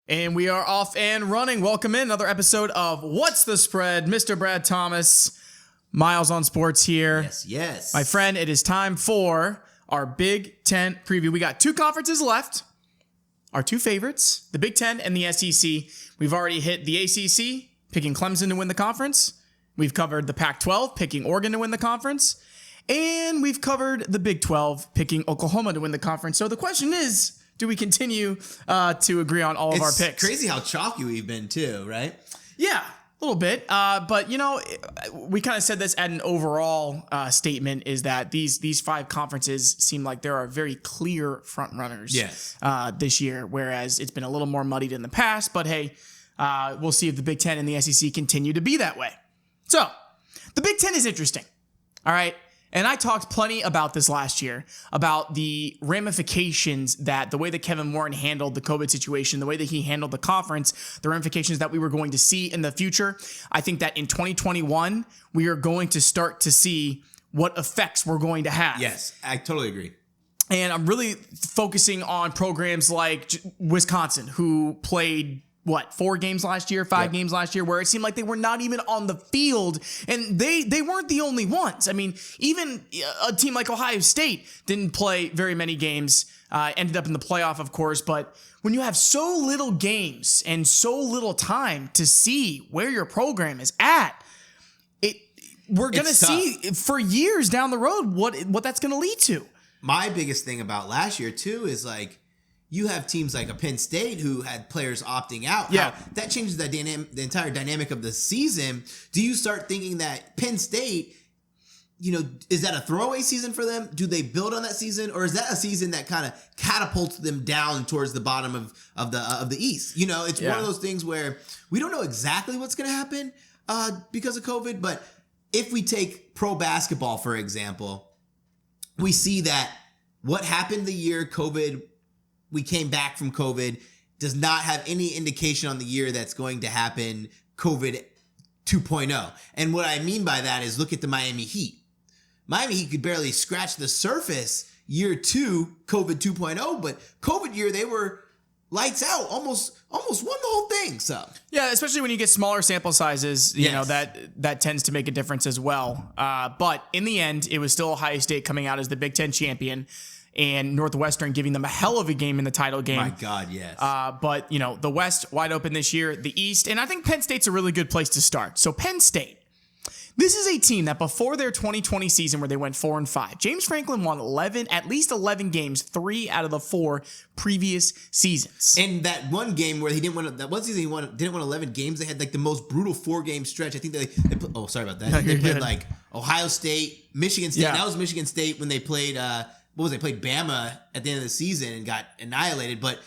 And we are off and running. Welcome in another episode of What's the Spread? Mr. Brad Thomas, Miles on Sports here. Yes. My friend, it is time for our Big Ten preview. We got two conferences left. Our two favorites, the Big Ten and the SEC. We've already hit the ACC, picking Clemson to win the conference. We've covered the Pac-12, picking Oregon to win the conference. And we've covered the Big 12, picking Oklahoma to win the conference. So the question is, do we continue to agree on all of our picks? It's crazy how chalky we've been too, right? Yeah, a little bit. But, you know, we kind of said this at an overall statement is that these five conferences seem like there are very clear front runners this year, whereas it's been a little more muddied in the past. But, hey, we'll see if the Big Ten and the SEC continue to be that way. So the Big Ten is interesting. All right. And I talked plenty about this last year, about the ramifications that the way that Kevin Warren handled the COVID situation, the way that he handled the conference, the ramifications that we were going to see in the future. I think that in 2021, we are going to start to see what effects we're going to have. Yes, I totally agree. And I'm really focusing on programs like Wisconsin, who played 4 games last year, 5 games last year, where it seemed like they were not even on the field, and they weren't the only ones. I mean, even a team like Ohio State didn't play very many games, ended up in the playoff, of course, but when you have so little games and so little time to see where your program is at, we're going to see for years down the road what that's going to lead to. My biggest thing about last year, too, is like, you have teams like a Penn State who had players opting out. Yeah. That changes the entire dynamic of the season. Do you start thinking that Penn State, is that a throwaway season for them? Do they build on that season? Or is that a season that kind of catapults them down towards the bottom of the East? It's one of those things where we don't know exactly what's going to happen because of COVID. But if we take pro basketball, for example, we see that what happened the year we came back from COVID does not have any indication on the year that's going to happen COVID 2.0. And what I mean by that is look at the Miami Heat. Miami Heat could barely scratch the surface year 2, COVID 2.0, but COVID year, they were lights out, almost won the whole thing. So yeah, especially when you get smaller sample sizes, you know, that tends to make a difference as well. But in the end, it was still Ohio State coming out as the Big Ten champion, and Northwestern giving them a hell of a game in the title game. My God, yes. But, the West wide open this year, the East, and I think Penn State's a really good place to start. So Penn State, this is a team that before their 2020 season where they went 4-5, James Franklin won at least 11 games, 3 out of the 4 previous seasons. And that one game where he didn't win, that one season didn't win 11 games. They had like the most brutal 4-game stretch. I think they played, sorry about that. No, they played like Ohio State, Michigan State. Yeah. That was Michigan State when they played, they played Bama at the end of the season and got annihilated. But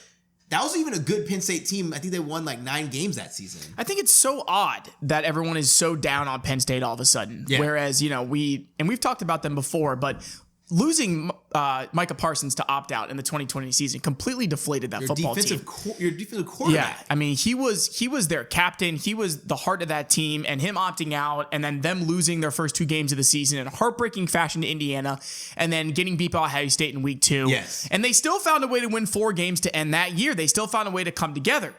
that was even a good Penn State team. I think they won like 9 games that season. I think it's so odd that everyone is so down on Penn State all of a sudden. Yeah. Whereas, we've talked about them before, but losing Micah Parsons to opt out in the 2020 season completely deflated that football team. Your defensive quarterback. Yeah, I mean, he was their captain. He was the heart of that team, and him opting out and then them losing their first 2 games of the season in heartbreaking fashion to Indiana and then getting beat by Ohio State in week 2. Yes. And they still found a way to win 4 games to end that year. They still found a way to come together.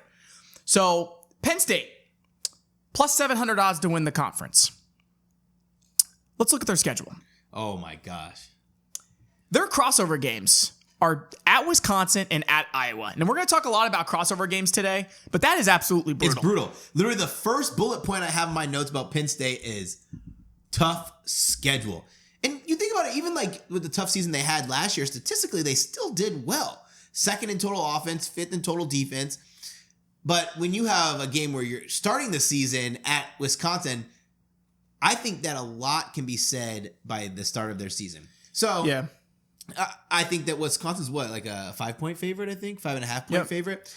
So Penn State, plus 700 odds to win the conference. Let's look at their schedule. Oh, my gosh. Their crossover games are at Wisconsin and at Iowa. And we're going to talk a lot about crossover games today, but that is absolutely brutal. It's brutal. Literally, the first bullet point I have in my notes about Penn State is tough schedule. And you think about it, even like with the tough season they had last year, statistically, they still did well. 2nd in total offense, 5th in total defense. But when you have a game where you're starting the season at Wisconsin, I think that a lot can be said by the start of their season. So yeah. I think that Wisconsin's like a 5-point favorite, 5.5-point favorite.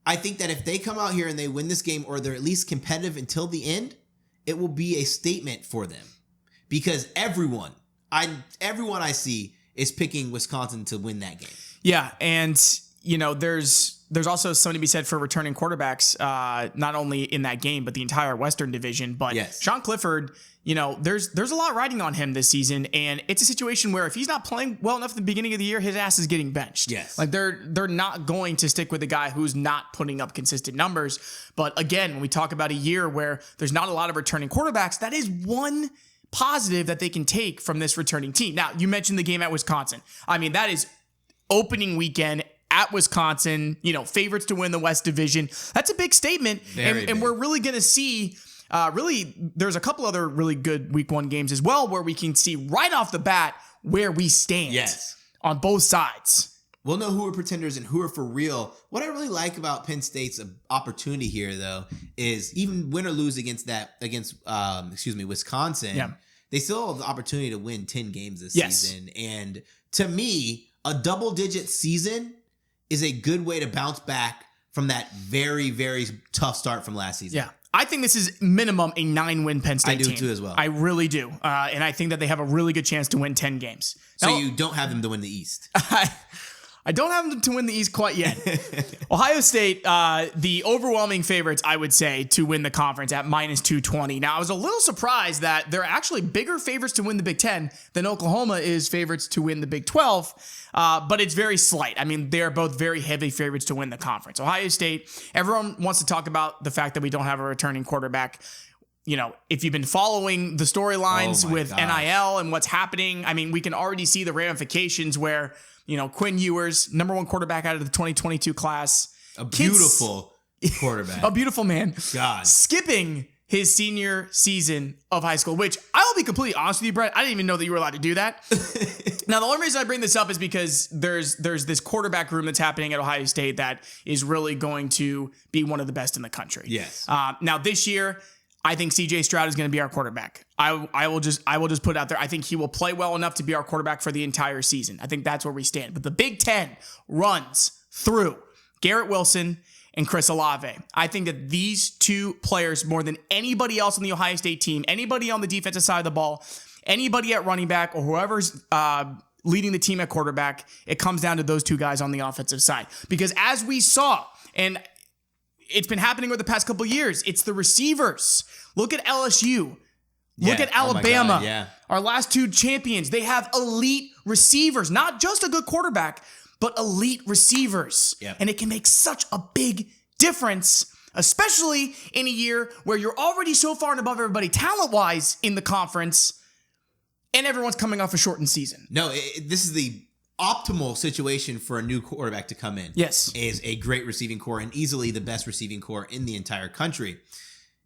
I think that if they come out here and they win this game, or they're at least competitive until the end, it will be a statement for them, because everyone I see is picking Wisconsin to win that game. Yeah. And, there's there's also something to be said for returning quarterbacks, not only in that game, but the entire Western Division. But Sean Clifford, there's a lot riding on him this season, and it's a situation where if he's not playing well enough at the beginning of the year, his ass is getting benched. Yes. Like they're not going to stick with a guy who's not putting up consistent numbers. But again, when we talk about a year where there's not a lot of returning quarterbacks, that is one positive that they can take from this returning team. Now, you mentioned the game at Wisconsin. I mean, that is opening weekend at Wisconsin, favorites to win the West Division. That's a big statement. And we're really going to see, there's a couple other really good week 1 games as well, where we can see right off the bat where we stand on both sides. We'll know who are pretenders and who are for real. What I really like about Penn State's opportunity here, though, is even win or lose against Wisconsin, they still have the opportunity to win 10 games this season. And to me, a double-digit season is a good way to bounce back from that very, very tough start from last season. Yeah. I think this is minimum a 9-win Penn State team. I do too as well. I really do. And I think that they have a really good chance to win 10 games. So you don't have them to win the East. I don't have them to win the East quite yet. Ohio State, the overwhelming favorites, I would say, to win the conference at -220. Now, I was a little surprised that they're actually bigger favorites to win the Big Ten than Oklahoma is favorites to win the Big 12, but it's very slight. I mean, they're both very heavy favorites to win the conference. Ohio State, everyone wants to talk about the fact that we don't have a returning quarterback. If you've been following the storylines with NIL and what's happening, I mean, we can already see the ramifications where Quinn Ewers, number 1 quarterback out of the 2022 class. A beautiful quarterback. A beautiful man. God. Skipping his senior season of high school, which I will be completely honest with you, Brett. I didn't even know that you were allowed to do that. Now, the only reason I bring this up is because there's this quarterback room that's happening at Ohio State that is really going to be one of the best in the country. Yes. Now, this year, I think CJ Stroud is going to be our quarterback. I will just put it out there. I think he will play well enough to be our quarterback for the entire season. I think that's where we stand. But the Big Ten runs through Garrett Wilson and Chris Alave. I think that these two players, more than anybody else on the Ohio State team, anybody on the defensive side of the ball, anybody at running back, or whoever's leading the team at quarterback, it comes down to those two guys on the offensive side. Because as we saw, and it's been happening over the past couple of years, it's the receivers. Look at LSU. Look at Alabama. Our last 2 champions. They have elite receivers, not just a good quarterback, but elite receivers. Yep. And it can make such a big difference, especially in a year where you're already so far and above everybody talent-wise in the conference, and everyone's coming off a shortened season. No, this is the optimal situation for a new quarterback to come in. Yes. Is a great receiving core and easily the best receiving core in the entire country.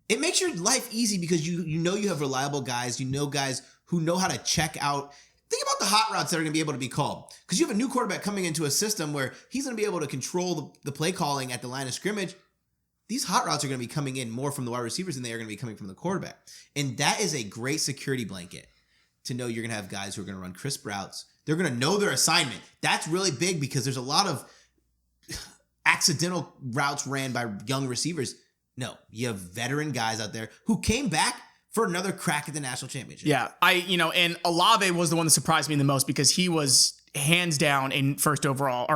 It makes your life easy because you have reliable guys, guys who know how to check out. Think about the hot routes that are going to be able to be called. Because you have a new quarterback coming into a system where he's going to be able to control the play calling at the line of scrimmage. These hot routes are going to be coming in more from the wide receivers than they are going to be coming from the quarterback. And that is a great security blanket to know you're going to have guys who are going to run crisp routes. They're going to know their assignment. That's really big because there's a lot of accidental routes ran by young receivers. No, you have veteran guys out there who came back for another crack at the national championship. Yeah, and Alave was the one that surprised me the most because he was hands down in first round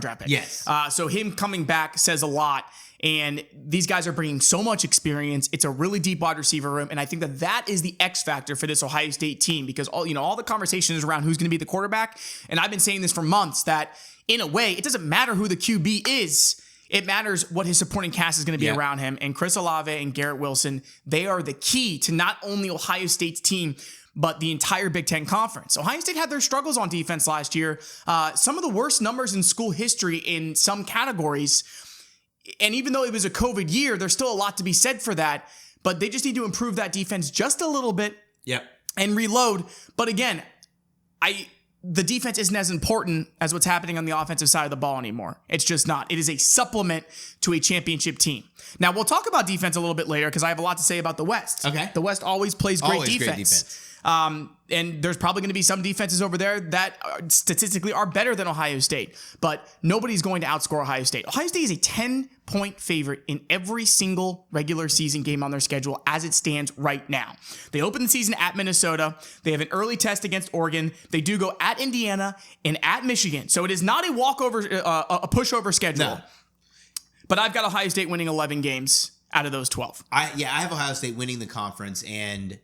draft pick. Yes. So him coming back says a lot. And these guys are bringing so much experience. It's a really deep wide receiver room. And I think that is the X factor for this Ohio State team because all the conversation is around who's going to be the quarterback. And I've been saying this for months that in a way, it doesn't matter who the QB is. It matters what his supporting cast is going to be around him. And Chris Olave and Garrett Wilson, they are the key to not only Ohio State's team, but the entire Big Ten Conference. Ohio State had their struggles on defense last year. Some of the worst numbers in school history in some categories. And even though it was a COVID year, there's still a lot to be said for that. But they just need to improve that defense just a little bit and reload. But again, the defense isn't as important as what's happening on the offensive side of the ball anymore. It's just not. It is a supplement to a championship team. Now, we'll talk about defense a little bit later because I have a lot to say about the West. Okay. The West always plays great defense. And there's probably going to be some defenses over there that statistically are better than Ohio State, but nobody's going to outscore Ohio State. Ohio State is a 10-point favorite in every single regular season game on their schedule as it stands right now. They open the season at Minnesota. They have an early test against Oregon. They do go at Indiana and at Michigan. So it is not a walkover, a pushover schedule. No. But I've got Ohio State winning 11 games out of those 12. I have Ohio State winning the conference. And,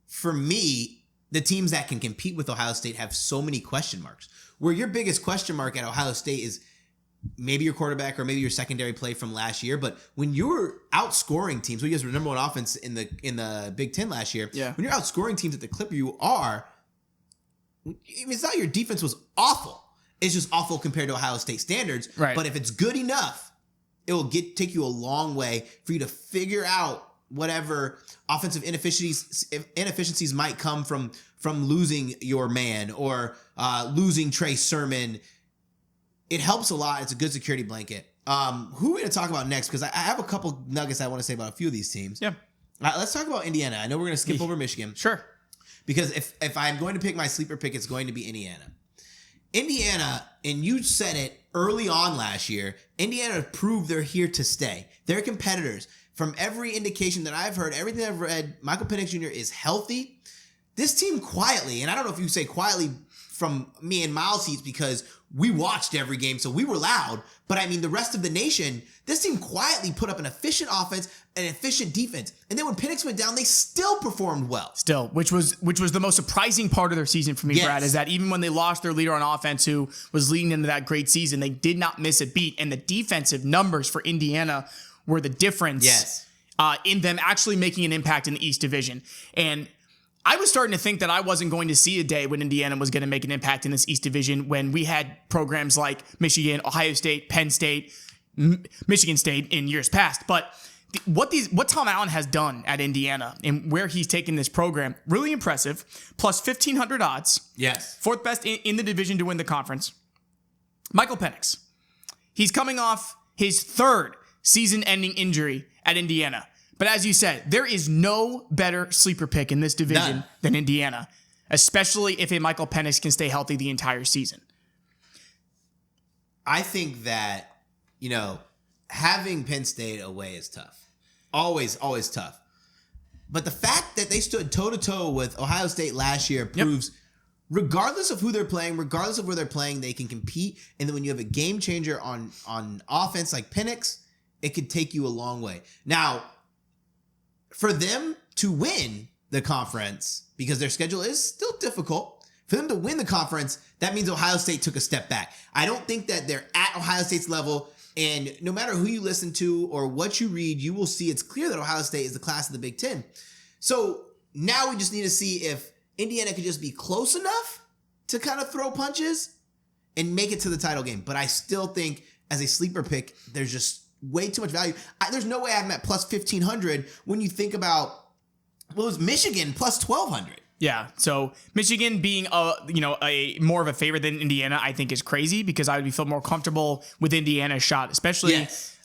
for me, the teams that can compete with Ohio State have so many question marks. Where your biggest question mark at Ohio State is maybe your quarterback or maybe your secondary play from last year. But when you're outscoring teams, we guys were number one offense in the Big Ten last year. Yeah. When you're outscoring teams at the clip you are, it's not your defense was awful. It's just awful compared to Ohio State standards. Right. But if it's good enough, it will take you a long way for you to figure out whatever offensive inefficiencies might come from losing your man or losing Trey Sermon. It helps a lot. It's a good security blanket. Who are we going to talk about next? Because I have a couple nuggets I want to say about a few of these teams. Yeah. Let's talk about Indiana. I know we're going to skip over Michigan. Sure. Because if I'm going to pick my sleeper pick, it's going to be Indiana. Indiana, and you said it early on last year, Indiana proved they're here to stay. They're competitors. From every indication that I've heard, everything I've read, Michael Penix Jr. is healthy. This team quietly, and I don't know if you say quietly from me and Miles seats because we watched every game, so we were loud. But I mean, the rest of the nation, this team quietly put up an efficient offense, an efficient defense. And then when Penix went down, they still performed well. Still, which was the most surprising part of their season for me, Yes. Brad, is that even when they lost their leader on offense who was leading into that great season, they did not miss a beat. And the defensive numbers for Indiana were the difference Yes. In them actually making an impact in the East Division. And I was starting to think that I wasn't going to see a day when Indiana was going to make an impact in this East Division when we had programs like Michigan, Ohio State, Penn State, Michigan State in years past. But what Tom Allen has done at Indiana and where he's taken this program, really impressive. Plus 1,500 odds. Yes. Fourth best in the division to win the conference. Michael Penix. He's coming off his third season-ending injury at Indiana. But as you said, there is no better sleeper pick in this division than Indiana, especially if a Michael Penix can stay healthy the entire season. I think that, having Penn State away is tough. Always, always tough. But the fact that they stood toe-to-toe with Ohio State last year proves, regardless of who they're playing, regardless of where they're playing, they can compete. And then when you have a game changer on offense like Penix, it could take you a long way. Now, for them to win the conference, because their schedule is still difficult, for them to win the conference, that means Ohio State took a step back. I don't think that they're at Ohio State's level, and no matter who you listen to or what you read, you will see it's clear that Ohio State is the class of the Big Ten. So now we just need to see if Indiana could just be close enough to kind of throw punches and make it to the title game. But I still think as a sleeper pick, there's just way too much value. There's no way I'm at plus 1,500 when you think about what was Michigan plus 1,200. Yeah, so Michigan being a more of a favorite than Indiana, I think is crazy because I would feel more comfortable with Indiana's shot, especially. Yes.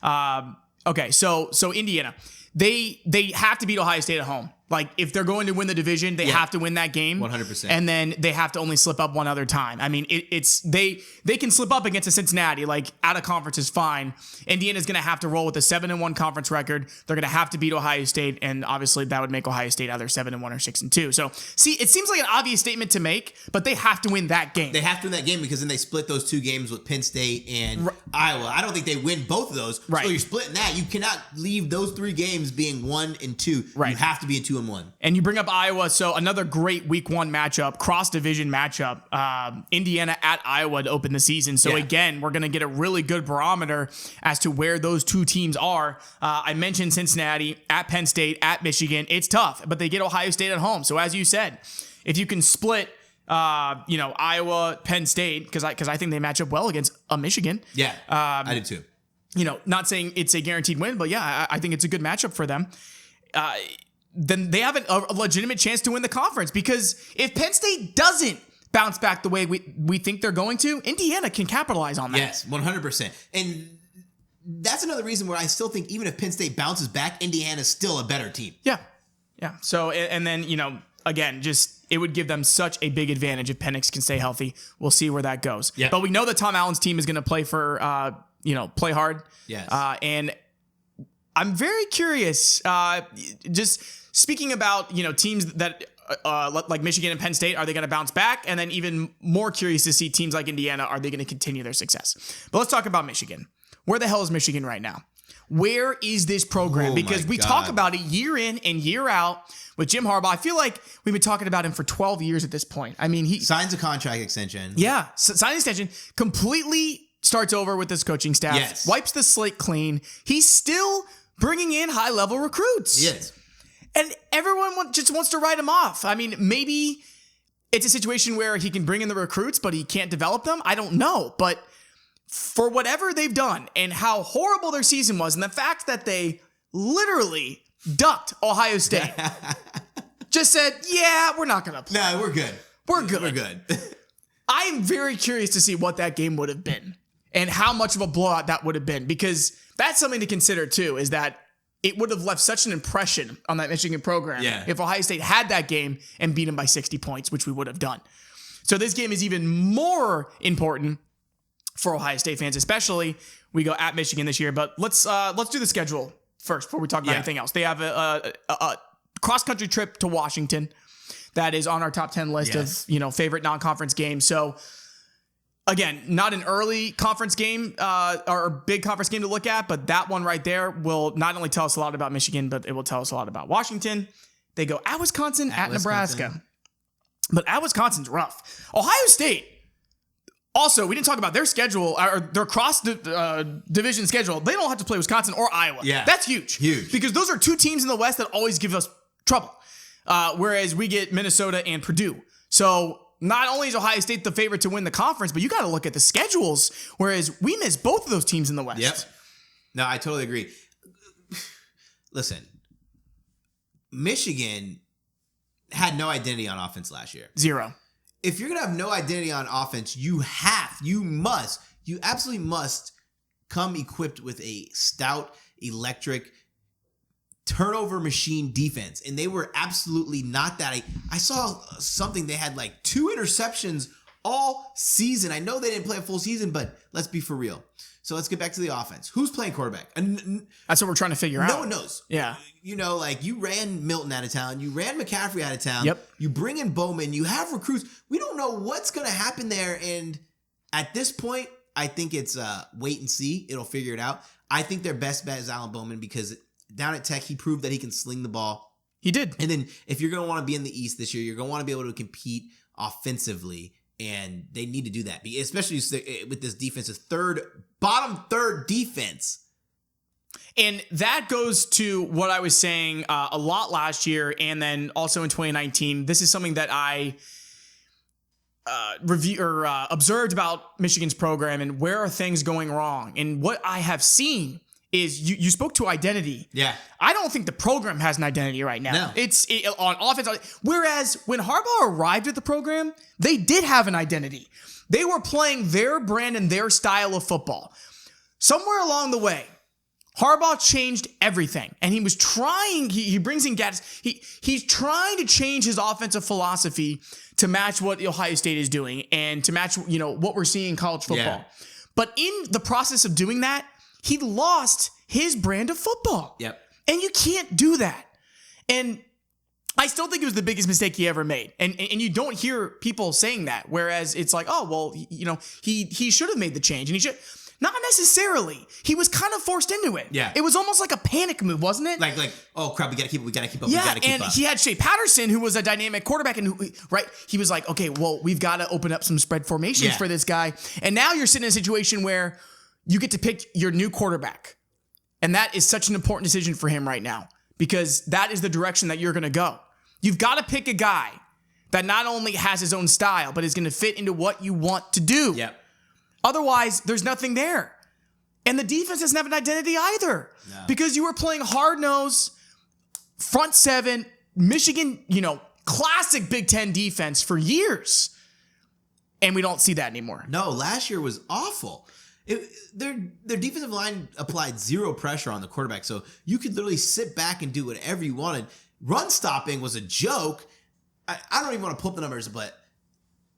Okay, so Indiana, they have to beat Ohio State at home. Like, if they're going to win the division, they have to win that game. 100%. And then they have to only slip up one other time. I mean, they can slip up against a Cincinnati. Like, out of conference is fine. Indiana's going to have to roll with a 7-1 conference record. They're going to have to beat Ohio State, and obviously that would make Ohio State either 7-1 or 6-2. So, see, it seems like an obvious statement to make, but they have to win that game. They have to win that game because then they split those two games with Penn State and Iowa. I don't think they win both of those. Right. So you're splitting that. You cannot leave those three games being 1 and 2. Right. You have to be a 2-1. And you bring up Iowa, so another great week 1 matchup, cross-division matchup. Indiana at Iowa to open the season. So again, we're going to get a really good barometer as to where those two teams are. I mentioned Cincinnati, at Penn State, at Michigan. It's tough, but they get Ohio State at home. So as you said, if you can split Iowa, Penn State, because I think they match up well against a Michigan. Yeah, I did too. Not saying it's a guaranteed win, but yeah, I think it's a good matchup for them. Then they have a legitimate chance to win the conference, because if Penn State doesn't bounce back the way we think they're going to, Indiana can capitalize on that. Yes, 100%. And that's another reason where I still think even if Penn State bounces back, Indiana's still a better team. Yeah. So, and then, again, just it would give them such a big advantage if Penix can stay healthy. We'll see where that goes. Yeah. But we know that Tom Allen's team is going to play for, play hard. Yes. And I'm very curious, just speaking about, teams that like Michigan and Penn State, are they going to bounce back? And then even more curious to see teams like Indiana, are they going to continue their success? But let's talk about Michigan. where the hell is Michigan right now? Where is this program? Because we talk about it year in and year out with Jim Harbaugh. I feel like we've been talking about him for 12 years at this point. I mean, he signs a contract extension. Yeah, signs an extension. Completely starts over with this coaching staff. Yes. Wipes the slate clean. He's still bringing in high-level recruits. Yes. And everyone just wants to write him off. I mean, maybe it's a situation where he can bring in the recruits, but he can't develop them. I don't know. But for whatever they've done and how horrible their season was, and the fact that they literally ducked Ohio State, just said, yeah, we're not going to play. No, we're good. We're good. We're good. I am very curious to see what that game would have been and how much of a blowout that would have been, because that's something to consider too, is that it would have left such an impression on that Michigan program if Ohio State had that game and beat them by 60 points, which we would have done. So this game is even more important for Ohio State fans, especially. We go at Michigan this year, but let's do the schedule first before we talk about anything else. They have a cross-country trip to Washington that is on our top 10 list of favorite non-conference games. So again, not an early conference game or a big conference game to look at, but that one right there will not only tell us a lot about Michigan, but it will tell us a lot about Washington. They go at Wisconsin, at Nebraska. But at Wisconsin's rough. Ohio State, also, we didn't talk about their schedule, or their cross-division schedule. They don't have to play Wisconsin or Iowa. Yeah. That's huge. Huge. Because those are two teams in the West that always give us trouble. Whereas we get Minnesota and Purdue. So not only is Ohio State the favorite to win the conference, but you got to look at the schedules, whereas we miss both of those teams in the West. Yep. No, I totally agree. Listen, Michigan had no identity on offense last year. Zero. If you're going to have no identity on offense, you absolutely must come equipped with a stout, electric, turnover machine defense. And they were absolutely not that. I saw something, they had like 2 interceptions all season. I know they didn't play a full season, but let's be for real. So let's get back to the offense. Who's playing quarterback? That's what we're trying to figure out. No one knows. Yeah. You ran Milton out of town. You ran McCaffrey out of town. Yep. You bring in Bowman. You have recruits. We don't know what's going to happen there. And at this point, I think it's wait and see. It'll figure it out. I think their best bet is Alan Bowman, because down at Tech, he proved that he can sling the ball. He did. And then if you're going to want to be in the East this year, you're going to want to be able to compete offensively. And they need to do that, especially with this defense's bottom third defense. And that goes to what I was saying a lot last year, and then also in 2019. This is something that I observed about Michigan's program and where are things going wrong. And what I have seen is you spoke to identity. Yeah. I don't think the program has an identity right now. No. It's on offense. Whereas when Harbaugh arrived at the program, they did have an identity. They were playing their brand and their style of football. Somewhere along the way, Harbaugh changed everything. And he was trying, he brings in gadgets. He's trying to change his offensive philosophy to match what Ohio State is doing and to match, what we're seeing in college football. Yeah. But in the process of doing that, he lost his brand of football. Yep. And you can't do that. And I still think it was the biggest mistake he ever made. And you don't hear people saying that. Whereas it's like, oh, well, he should have made the change. And he should. Not necessarily. He was kind of forced into it. Yeah. It was almost like a panic move, wasn't it? Like, oh crap, we gotta keep up, Yeah, we gotta keep and up. he had Shea Patterson, who was a dynamic quarterback, and he was like, okay, well, we've got to open up some spread formations for this guy. And now you're sitting in a situation where you get to pick your new quarterback. And that is such an important decision for him right now, because that is the direction that you're going to go. You've got to pick a guy that not only has his own style, but is going to fit into what you want to do. Yep. Otherwise, there's nothing there. And the defense doesn't have an identity either, because you were playing hard-nosed, front seven, Michigan, classic Big Ten defense for years. And we don't see that anymore. No, last year was awful. Their defensive line applied zero pressure on the quarterback, so you could literally sit back and do whatever you wanted. Run stopping was a joke. I don't even want to pull up the numbers, but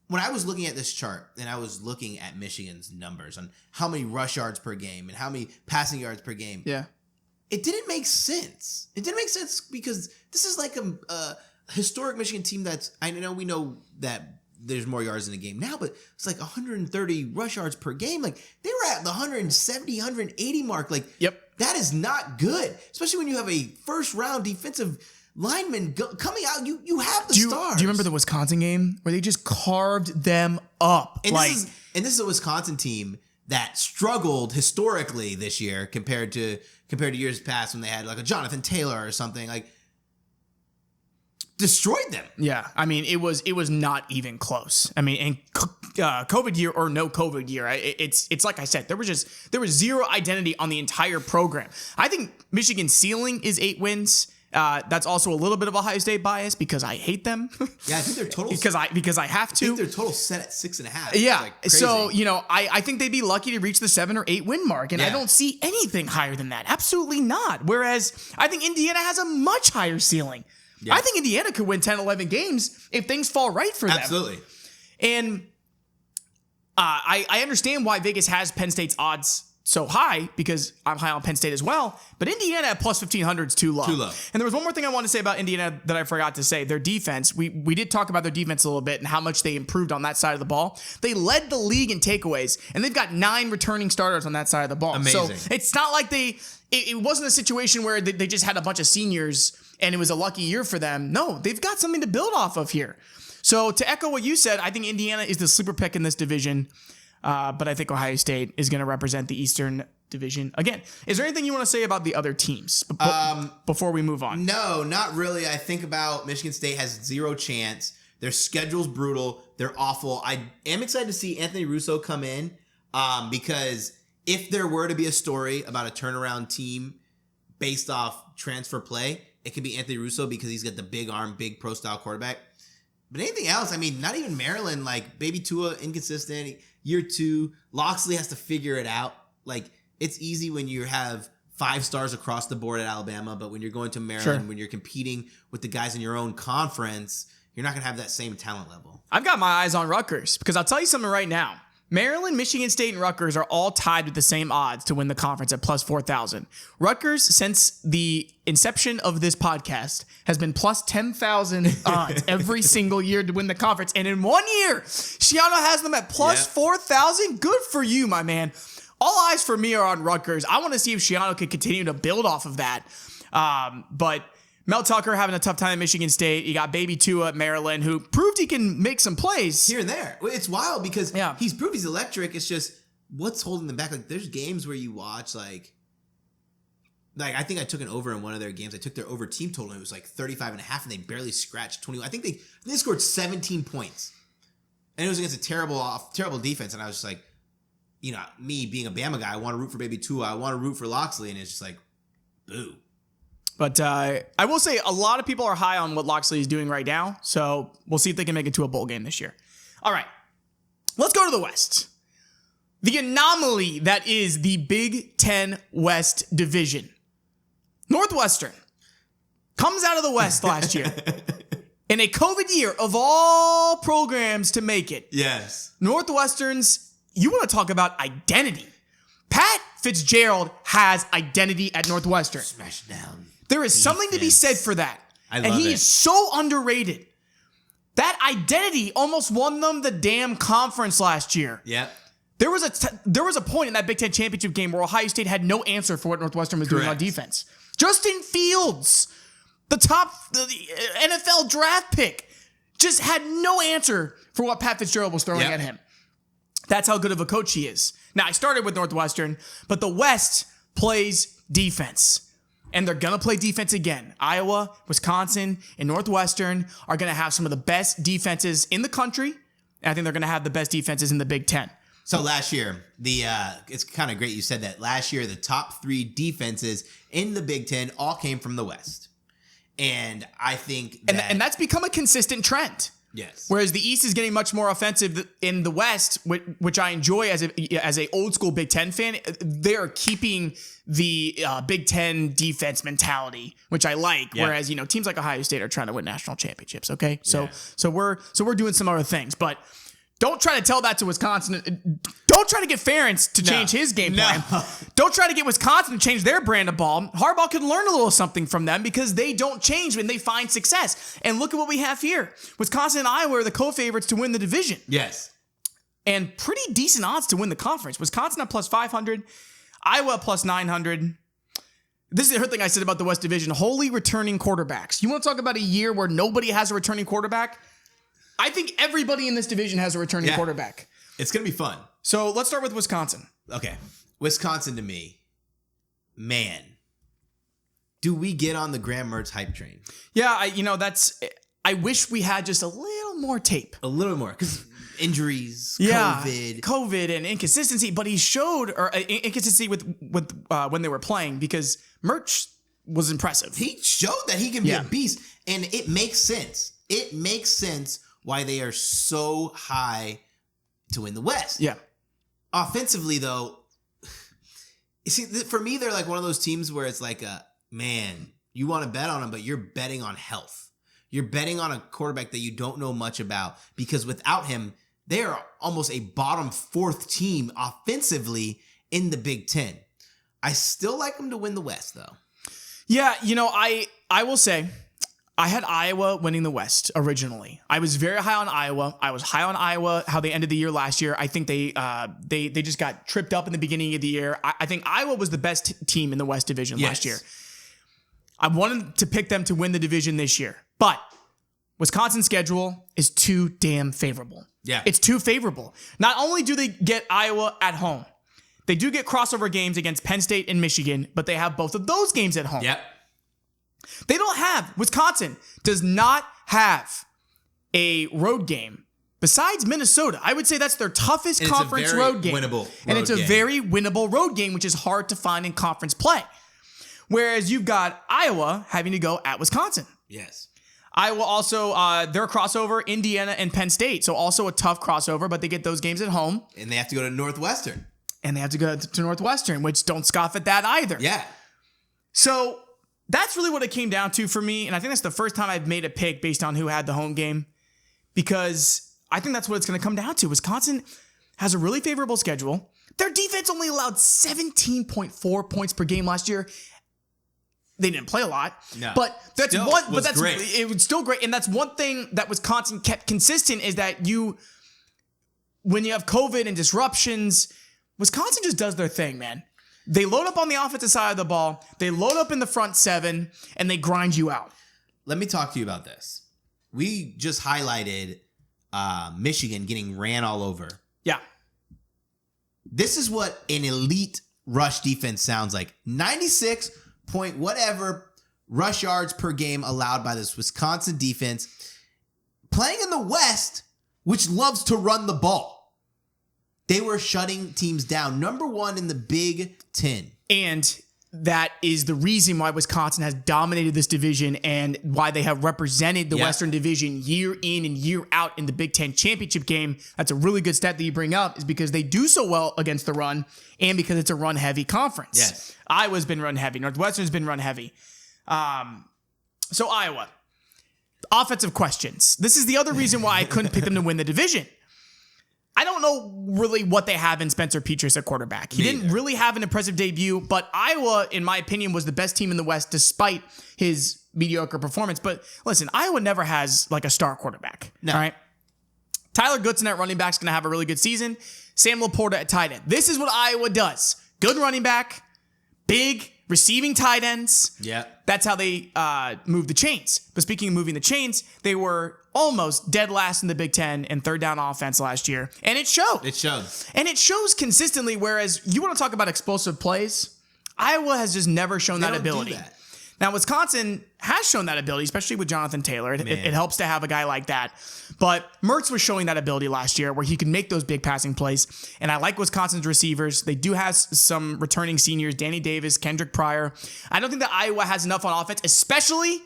when I was looking at this chart and I was looking at Michigan's numbers on how many rush yards per game and how many passing yards per game, it didn't make sense. It didn't make sense because this is like a historic Michigan team that's, I know we know that there's more yards in the game now, but it's like 130 rush yards per game. Like they were at the 170, 180 mark. Like, that is not good, especially when you have a first round defensive lineman coming out. You have the stars. Do you remember the Wisconsin game where they just carved them up? And this is a Wisconsin team that struggled historically this year compared to years past when they had like a Jonathan Taylor or something. Like, destroyed them. Yeah, I mean, it was not even close. I mean, and COVID year or no COVID year, it's like I said, there was zero identity on the entire program. I think Michigan's ceiling is 8 wins. That's also a little bit of Ohio State bias because I hate them. Yeah, I think their total because I have to. I think their total set at 6.5. Yeah, like so I think they'd be lucky to reach the 7 or 8 win mark, and I don't see anything higher than that. Absolutely not. Whereas I think Indiana has a much higher ceiling. Yeah. I think Indiana could win 10, 11 games if things fall right for them. Absolutely. And I understand why Vegas has Penn State's odds so high because I'm high on Penn State as well. But Indiana at plus 1,500 is too low. And there was one more thing I wanted to say about Indiana that I forgot to say. Their defense. We did talk about their defense a little bit and how much they improved on that side of the ball. They led the league in takeaways, and they've got 9 returning starters on that side of the ball. Amazing. So it's not like it wasn't a situation where they just had a bunch of seniors and it was a lucky year for them. No, they've got something to build off of here. So to echo what you said, I think Indiana is the sleeper pick in this division. But I think Ohio State is going to represent the Eastern Division again. Is there anything you want to say about the other teams before we move on? No, not really. I think about Michigan State has 0 chance. Their schedule's brutal. They're awful. I am excited to see Anthony Russo come in because if there were to be a story about a turnaround team based off transfer play, it could be Anthony Russo because he's got the big arm, big pro style quarterback. But anything else, I mean, not even Maryland, like Baby Tua, inconsistent. Year 2, Loxley has to figure it out. Like, it's easy when you have 5 stars across the board at Alabama, but when you're going to Maryland, when you're competing with the guys in your own conference, you're not going to have that same talent level. I've got my eyes on Rutgers because I'll tell you something right now. Maryland, Michigan State, and Rutgers are all tied with the same odds to win the conference at plus 4,000. Rutgers, since the inception of this podcast, has been plus 10,000 odds every single year to win the conference. And in 1 year, Schiano has them at plus 4,000. Good for you, my man. All eyes for me are on Rutgers. I want to see if Schiano can continue to build off of that. But Mel Tucker having a tough time at Michigan State. You got Baby Tua at Maryland, who proved he can make some plays. Here and there. It's wild because he's proved he's electric. It's just, what's holding them back? Like, there's games where you watch, like I think I took an over in one of their games. I took their over team total, and it was like 35.5, and they barely scratched 21. I think they scored 17 points. And it was against a terrible defense, and I was just like, me being a Bama guy, I want to root for Baby Tua. I want to root for Loxley, and it's just like, boo. But I will say a lot of people are high on what Loxley is doing right now. So we'll see if they can make it to a bowl game this year. All right, let's go to the West. The anomaly that is the Big Ten West Division. Northwestern comes out of the West last year in a COVID year of all programs to make it. Yes. Northwestern's, you want to talk about identity. Pat Fitzgerald has identity at Northwestern. Smash down. There is something to be said for that. And he is so underrated. That identity almost won them the damn conference last year. Yep. There was a point in that Big Ten championship game where Ohio State had no answer for what Northwestern was doing on defense. Justin Fields, the NFL draft pick, just had no answer for what Pat Fitzgerald was throwing at him. That's how good of a coach he is. Now, I started with Northwestern, but the West plays defense. And they're going to play defense again. Iowa, Wisconsin, and Northwestern are going to have some of the best defenses in the country. And I think they're going to have the best defenses in the Big Ten. So last year, it's kind of great you said that. Last year, the top 3 defenses in the Big Ten all came from the West. And I think that... And that's become a consistent trend. Yes. Whereas the East is getting much more offensive in the West, which I enjoy as a old school Big Ten fan. They're keeping the Big Ten defense mentality, which I like. Yeah. Whereas teams like Ohio State are trying to win national championships. Okay, so we're doing some other things, but Don't try to tell that to Wisconsin. Don't try to get Ferentz to change his game plan. Don't try to get Wisconsin to change their brand of ball. Harbaugh could learn a little something from them because they don't change when they find success. And look at what we have here. Wisconsin and Iowa are the co-favorites to win the division. Yes. And pretty decent odds to win the conference. Wisconsin at plus 500. Iowa at plus 900. This is the thing I said about the West Division. Wholly returning quarterbacks. You want to talk about a year where nobody has a returning quarterback? I think everybody in this division has a returning quarterback. It's going to be fun. So let's start with Wisconsin. Okay. Wisconsin to me, man, do we get on the Graham Mertz hype train? Yeah, I wish we had just a little more tape. A little more, because injuries, COVID and inconsistency, but he showed inconsistency with when they were playing because Mertz was impressive. He showed that he can be a beast, and it makes sense. It makes sense why they are so high to win the West. Yeah. Offensively, though, you see, for me, they're like one of those teams where it's like, man, you want to bet on them, but you're betting on health. You're betting on a quarterback that you don't know much about because without him, they are almost a bottom fourth team offensively in the Big Ten. I still like them to win the West, though. Yeah, I will say, I had Iowa winning the West originally. I was very high on Iowa. I was high on Iowa, how they ended the year last year. I think they just got tripped up in the beginning of the year. I think Iowa was the best team in the West Division last year. I wanted to pick them to win the division this year. But Wisconsin's schedule is too damn favorable. Yeah. It's too favorable. Not only do they get Iowa at home, they do get crossover games against Penn State and Michigan, but they have both of those games at home. Yep. They don't have, Wisconsin does not have a road game besides Minnesota. I would say that's their toughest conference road game. It's a very winnable road game, which is hard to find in conference play. Whereas you've got Iowa having to go at Wisconsin. Yes. Iowa also, their crossover, Indiana and Penn State. So also a tough crossover, but they get those games at home. And they have to go to Northwestern. And they have to go to Northwestern, which don't scoff at that either. Yeah. So that's really what it came down to for me. And I think that's the first time I've made a pick based on who had the home game. Because I think that's what it's going to come down to. Wisconsin has a really favorable schedule. Their defense only allowed 17.4 points per game last year. They didn't play a lot, but that's great. It was still great. And that's one thing that Wisconsin kept consistent is that when you have COVID and disruptions, Wisconsin just does their thing, man. They load up on the offensive side of the ball. They load up in the front seven and they grind you out. Let me talk to you about this. We just highlighted Michigan getting ran all over. Yeah. This is what an elite rush defense sounds like. 96 point whatever rush yards per game allowed by this Wisconsin defense. Playing in the West, which loves to run the ball. They were shutting teams down. Number one in the Big Ten. And that is the reason why Wisconsin has dominated this division and why they have represented the Western Division year in and year out in the Big Ten championship game. That's a really good stat that you bring up is because they do so well against the run and because it's a run-heavy conference. Yes. Iowa's been run-heavy. Northwestern's been run-heavy. So Iowa. Offensive questions. This is the other reason why I couldn't pick them to win the division. I don't know really what they have in Spencer Petras at quarterback. He didn't really have an impressive debut, but Iowa, in my opinion, was the best team in the West despite his mediocre performance. But listen, Iowa never has like a star quarterback. No. All right. Tyler Goodson at running back is going to have a really good season. Sam Laporta at tight end. This is what Iowa does. Good running back, big receiving tight ends. Yeah. That's how they move the chains. But speaking of moving the chains, they were almost dead last in the Big Ten in third down offense last year. And it showed. It showed. And it shows consistently, whereas you want to talk about explosive plays, Iowa has just never shown that ability. Now, Wisconsin has shown that ability, especially with Jonathan Taylor. It helps to have a guy like that. But Mertz was showing that ability last year where he can make those big passing plays. And I like Wisconsin's receivers. They do have some returning seniors, Danny Davis, Kendrick Pryor. I don't think that Iowa has enough on offense, especially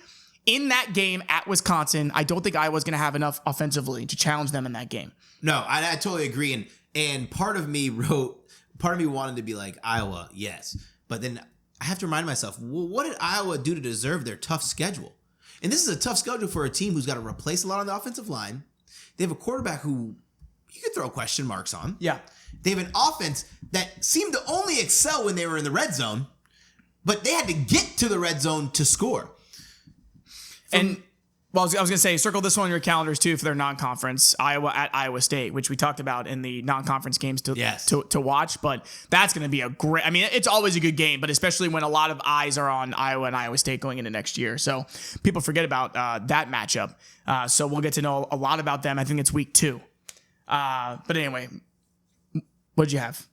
in that game at Wisconsin. I don't think Iowa's going to have enough offensively to challenge them in that game. No, I totally agree. And part of me wanted to be like, Iowa, yes. But then I have to remind myself, well, what did Iowa do to deserve their tough schedule? And this is a tough schedule for a team who's got to replace a lot on the offensive line. They have a quarterback who you could throw question marks on. Yeah. They have an offense that seemed to only excel when they were in the red zone, but they had to get to the red zone to score. I was going to say, circle this one on your calendars too for their non-conference, Iowa at Iowa State, which we talked about in the non-conference games to watch. But that's going to be a great. I mean, it's always a good game, but especially when a lot of eyes are on Iowa and Iowa State going into next year. So people forget about that matchup. So we'll get to know a lot about them. I think it's week 2. But anyway, what'd you have?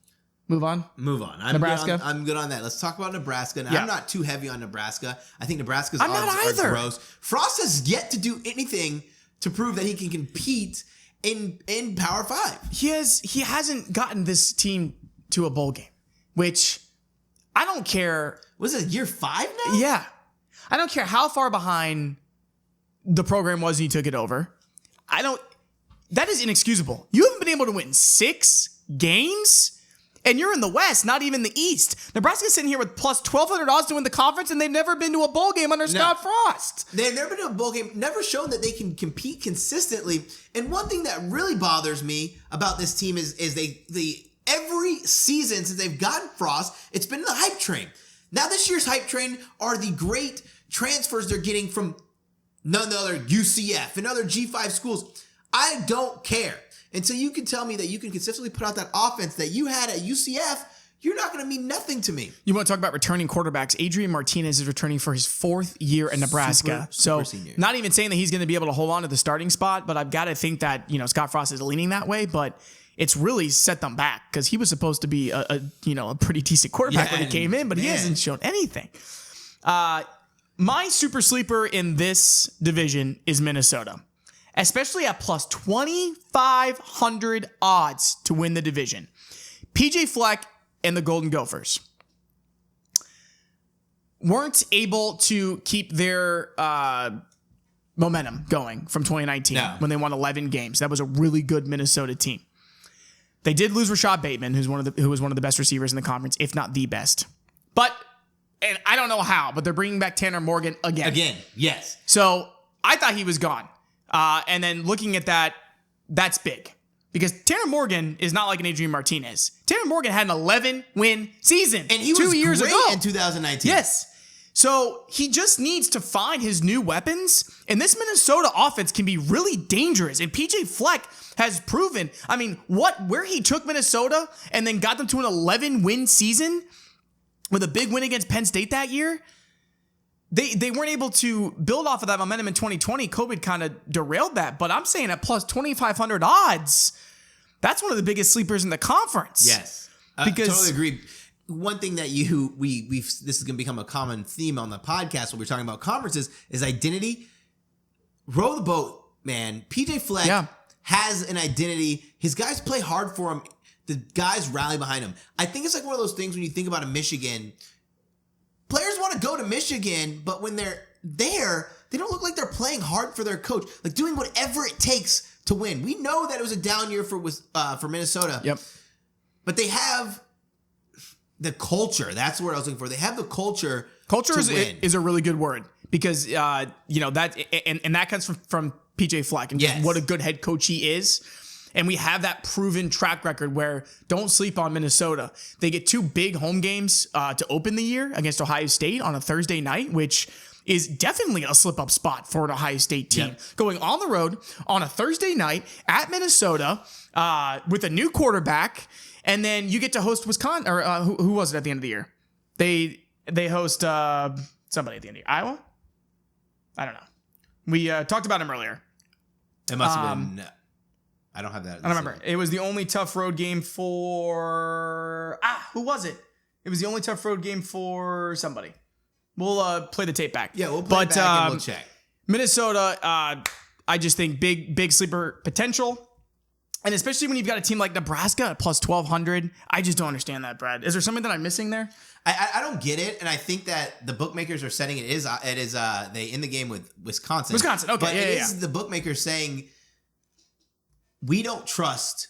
Move on. Nebraska. I'm good on that. Let's talk about Nebraska. Now, I'm not too heavy on Nebraska. I think Nebraska's odds are gross. Frost has yet to do anything to prove that he can compete in Power 5. He hasn't gotten this team to a bowl game, which I don't care. Was it year 5 now? Yeah. I don't care how far behind the program was when he took it over. That is inexcusable. You haven't been able to win 6 games? And you're in the West, not even the East. Nebraska's sitting here with plus 1,200 odds to win the conference, and they've never been to a bowl game under Scott Frost. They've never been to a bowl game, never shown that they can compete consistently. And one thing that really bothers me about this team is they every season since they've gotten Frost, it's been the hype train. Now this year's hype train are the great transfers they're getting from none other UCF and other G5 schools. I don't care. Until you can tell me that you can consistently put out that offense that you had at UCF, you're not going to mean nothing to me. You want to talk about returning quarterbacks? Adrian Martinez is returning for his 4th year in Nebraska. Super senior. Not even saying that he's going to be able to hold on to the starting spot, but I've got to think that, Scott Frost is leaning that way, but it's really set them back because he was supposed to be a pretty decent quarterback when he came in, but he hasn't shown anything. My super sleeper in this division is Minnesota, especially at plus 2,500 odds to win the division. PJ Fleck and the Golden Gophers weren't able to keep their momentum going from 2019 when they won 11 games. That was a really good Minnesota team. They did lose Rashad Bateman, who was one of the best receivers in the conference, if not the best. And I don't know how, but they're bringing back Tanner Morgan again. Again, yes. So I thought he was gone. And then looking at that, that's big. Because Tanner Morgan is not like an Adrian Martinez. Tanner Morgan had an 11-win season and he 2 was years great ago in 2019. Yes. So he just needs to find his new weapons. And this Minnesota offense can be really dangerous. And PJ Fleck has proven, where he took Minnesota and then got them to an 11-win season with a big win against Penn State that year. They weren't able to build off of that momentum in 2020. COVID kind of derailed that. But I'm saying at plus 2,500 odds, that's one of the biggest sleepers in the conference. Yes. Because totally agree. One thing that this is going to become a common theme on the podcast when we're talking about conferences is identity. Row the boat, man. PJ Fleck has an identity. His guys play hard for him. The guys rally behind him. I think it's like one of those things when you think about a Michigan. Players want to go to Michigan, but when they're there, they don't look like they're playing hard for their coach, like doing whatever it takes to win. We know that it was a down year for Minnesota. Yep. But they have the culture. That's what I was looking for. They have the culture. Culture is a really good word because that and that comes from PJ Fleck and what a good head coach he is. And we have that proven track record where don't sleep on Minnesota. They get 2 big home games to open the year against Ohio State on a Thursday night, which is definitely a slip-up spot for an Ohio State team. Yep. Going on the road on a Thursday night at Minnesota with a new quarterback, and then you get to host Wisconsin, or who was it at the end of the year? They host somebody at the end of the year. Iowa? I don't know. We talked about him earlier. It must have been... I don't have that. I don't remember. It was the only tough road game for... who was it? It was the only tough road game for somebody. We'll play the tape back. Yeah, we'll play it back and we'll check. Minnesota, I just think big sleeper potential. And especially when you've got a team like Nebraska at plus 1,200. I just don't understand that, Brad. Is there something that I'm missing there? I don't get it, and I think that the bookmakers are setting it is they in the game with Wisconsin. Okay, but it is the bookmakers saying... We don't trust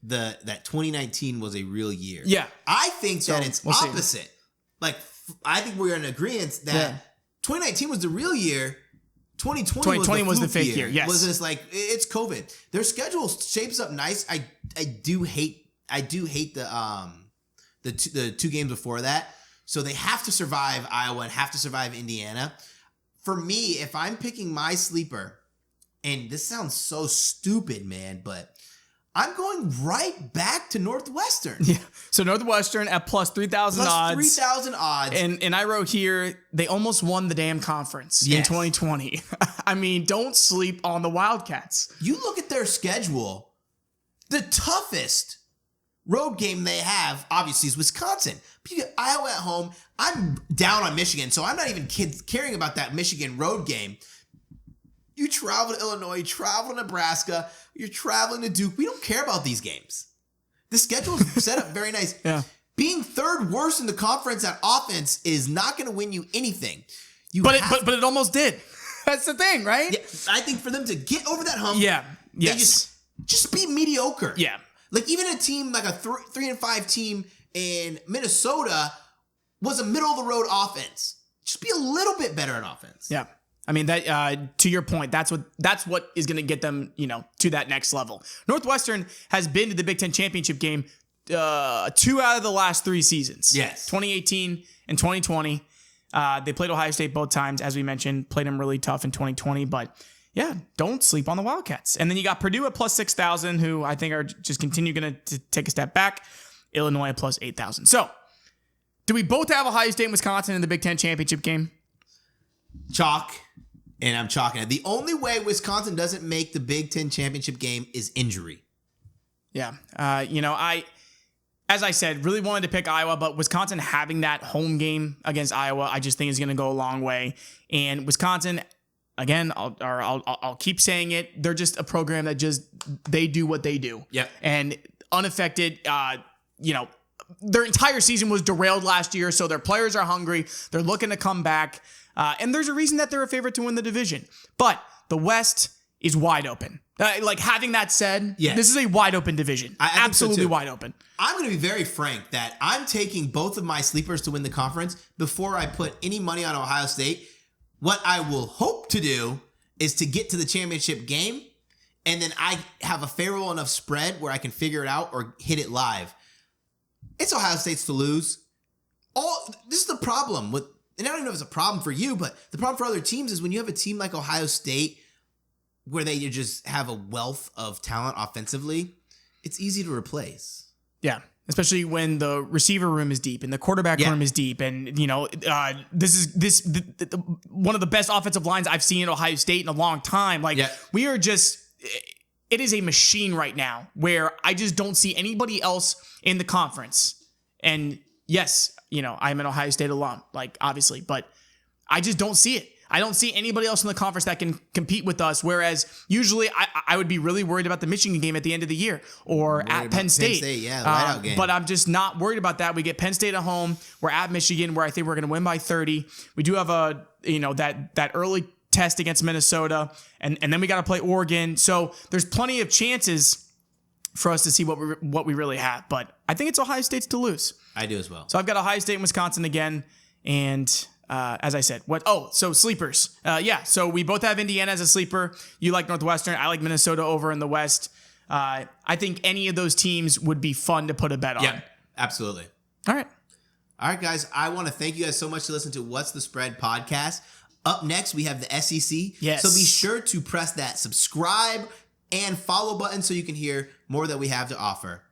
that 2019 was a real year. Yeah. I think that it's opposite. Like, I think we're in agreement that 2019 was the real year. 2020 was the fake year. Yes. Was just like, it's COVID. Their schedule shapes up nice. I do hate the 2 games before that. So they have to survive Iowa and have to survive Indiana. For me, if I'm picking my sleeper, and this sounds so stupid, man, but I'm going right back to Northwestern. Yeah. So Northwestern at plus 3,000 odds. 3,000 odds. And I wrote here, they almost won the damn conference in 2020. I mean, don't sleep on the Wildcats. You look at their schedule, the toughest road game they have, obviously, is Wisconsin. But you get Iowa at home. I'm down on Michigan, so I'm not even caring about that Michigan road game. You travel to Illinois, you travel to Nebraska, you're traveling to Duke. We don't care about these games. The schedule is set up very nice. Yeah. Being third worst in the conference at offense is not going to win you anything. But it almost did. That's the thing, right? Yeah, I think for them to get over that hump, they just be mediocre. Yeah. Like even a team like a 3-5 team in Minnesota was a middle of the road offense. Just be a little bit better at offense. Yeah. I mean, that to your point, that's what is going to get them, to that next level. Northwestern has been to the Big Ten championship game 2 out of the last 3 seasons. Yes. 2018 and 2020. They played Ohio State both times, as we mentioned, played them really tough in 2020. But yeah, don't sleep on the Wildcats. And then you got Purdue at plus 6,000, who I think are just going to take a step back. Illinois at plus 8,000. So do we both have Ohio State and Wisconsin in the Big Ten championship game? Chalk. And I'm chalking it. The only way Wisconsin doesn't make the Big Ten championship game is injury. Yeah. As I said, really wanted to pick Iowa, but Wisconsin having that home game against Iowa, I just think is going to go a long way. And Wisconsin, again, I'll keep saying it. They're just a program that they do what they do. Yep. And unaffected, their entire season was derailed last year, so their players are hungry. They're looking to come back. And there's a reason that they're a favorite to win the division. But the West is wide open. Having that said, This is a wide open division. I absolutely wide open. I'm going to be very frank that I'm taking both of my sleepers to win the conference before I put any money on Ohio State. What I will hope to do is to get to the championship game, and then I have a favorable enough spread where I can figure it out or hit it live. It's Ohio State's to lose. This is the problem with. And I don't even know if it's a problem for you, but the problem for other teams is when you have a team like Ohio State where they just have a wealth of talent offensively, it's easy to replace. Yeah, especially when the receiver room is deep and the quarterback room is deep. And, this is one of the best offensive lines I've seen at Ohio State in a long time. We are just... It is a machine right now where I just don't see anybody else in the conference. And yes, I'm an Ohio State alum, obviously, but I just don't see it. I don't see anybody else in the conference that can compete with us. Whereas usually I would be really worried about the Michigan game at the end of the year or at Penn State. The whiteout game. But I'm just not worried about that. We get Penn State at home. We're at Michigan, where I think we're going to win by 30. We do have that early test against Minnesota, and then we got to play Oregon. So there's plenty of chances for us to see what we really have. But I think it's Ohio State's to lose. I do as well. So I've got Ohio State and Wisconsin again. And as I said, so sleepers. So we both have Indiana as a sleeper. You like Northwestern. I like Minnesota over in the West. I think any of those teams would be fun to put a bet on. Yeah, absolutely. All right, guys. I want to thank you guys so much to listen to What's the Spread podcast. Up next, we have the SEC. Yes. So be sure to press that subscribe and follow button so you can hear more that we have to offer.